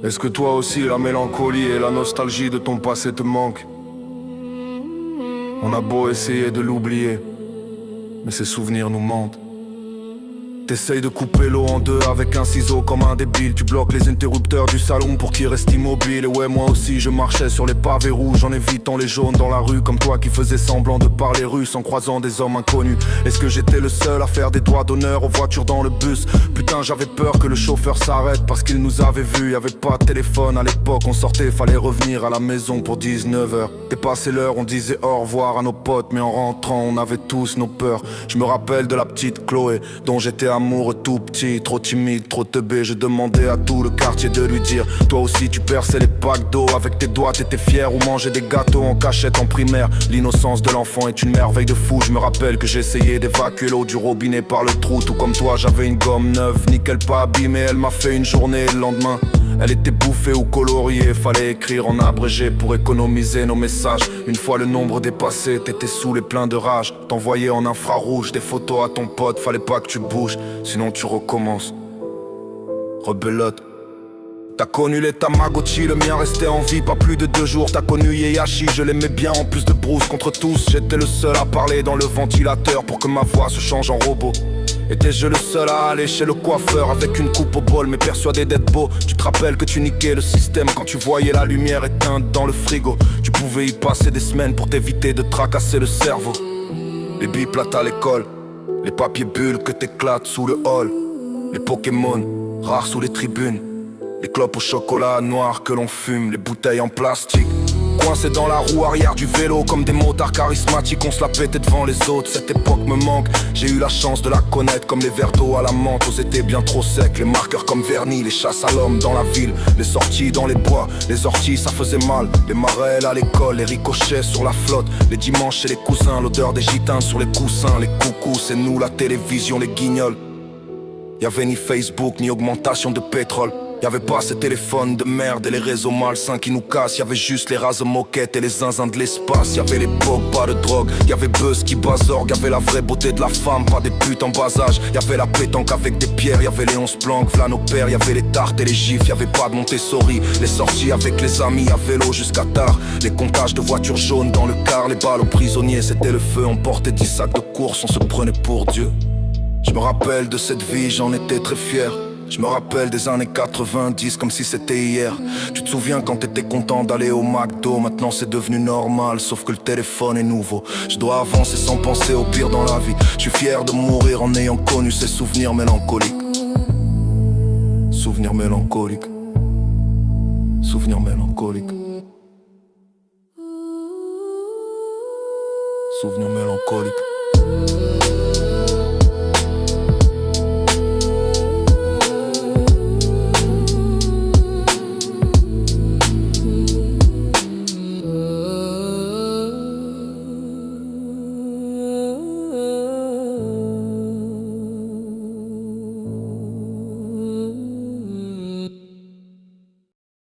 Est-ce que toi aussi la mélancolie et la nostalgie de ton passé te manquent? On a beau essayer de l'oublier, mais ces souvenirs nous mentent. T'essayes de couper l'eau en deux avec un ciseau comme un débile. Tu bloques les interrupteurs du salon pour qu'ils restent immobiles. Et ouais, moi aussi je marchais sur les pavés rouges en évitant les jaunes dans la rue, comme toi qui faisais semblant de parler russe en croisant des hommes inconnus. Est-ce que j'étais le seul à faire des doigts d'honneur aux voitures dans le bus? Putain, j'avais peur que le chauffeur s'arrête parce qu'il nous avait vus. Y'avait pas de téléphone à l'époque, on sortait, fallait revenir à la maison pour 19h. Dépassé l'heure, on disait au revoir à nos potes, mais en rentrant on avait tous nos peurs. Je me rappelle de la petite Chloé dont j'étais amoureux tout petit, trop timide, trop teubé. Je demandais à tout le quartier de lui dire: toi aussi tu perçais les packs d'eau avec tes doigts, t'étais fier. Ou mangeais des gâteaux en cachette en primaire. L'innocence de l'enfant est une merveille de fou. Je me rappelle que j'essayais d'évacuer l'eau du robinet par le trou. Tout comme toi j'avais une gomme neuve, nickel pas abîmée. Elle m'a fait une journée le lendemain, elle était bouffée ou coloriée. Fallait écrire en abrégé pour économiser nos messages. Une fois le nombre dépassé, t'étais saoul et plein de rage. T'envoyais en infrarouge des photos à ton pote. Fallait pas que tu bouges, sinon tu recommences. Rebelote. T'as connu les Tamagotchi, le mien restait en vie pas plus de 2 jours. T'as connu Heihachi, je l'aimais bien en plus de Bruce. Contre tous, j'étais le seul à parler dans le ventilateur pour que ma voix se change en robot. Étais-je le seul à aller chez le coiffeur avec une coupe au bol mais persuadé d'être beau? Tu te rappelles que tu niquais le système quand tu voyais la lumière éteinte dans le frigo. Tu pouvais y passer des semaines pour t'éviter de tracasser le cerveau. Les biplates à l'école, les papiers bulles que t'éclates sous le hall, les Pokémon rares sous les tribunes, les clopes au chocolat noir que l'on fume, les bouteilles en plastique coincées dans la roue arrière du vélo comme des motards charismatiques. On se la pétait devant les autres, cette époque me manque. J'ai eu la chance de la connaître comme les verres d'eau à la menthe. Aux étés bien trop secs, les marqueurs comme vernis, les chasses à l'homme dans la ville, les sorties dans les bois, les orties ça faisait mal, les marelles à l'école, les ricochets sur la flotte, les dimanches chez les cousins, l'odeur des gitans sur les coussins, les coucous, c'est nous la télévision, les guignols. Y'avait ni Facebook ni augmentation de pétrole. Y'avait pas ces téléphones de merde et les réseaux malsains qui nous cassent. Y'avait juste les rases moquettes et les zinzins de l'espace. Y'avait l'époque, pas de drogue. Y'avait Buzz qui bazorgue. Y'avait la vraie beauté de la femme, pas des putes en bas âge. Y'avait la pétanque avec des pierres. Y'avait les 11 planques, v'là nos pères. Y'avait les tartes et les gifs. Y'avait pas de Montessori. Les sorties avec les amis à vélo jusqu'à tard. Les comptages de voitures jaunes dans le car. Les balles aux prisonniers, c'était le feu. On portait 10 sacs de course, on se prenait pour Dieu. Je me rappelle de cette vie, j'en étais très fier. Je me rappelle des années 90 comme si c'était hier. Tu te souviens quand t'étais content d'aller au McDo? Maintenant c'est devenu normal, sauf que le téléphone est nouveau. Je dois avancer sans penser au pire dans la vie. Je suis fier de mourir en ayant connu ces souvenirs mélancoliques. Souvenirs mélancoliques. Souvenirs mélancoliques. Souvenirs mélancoliques.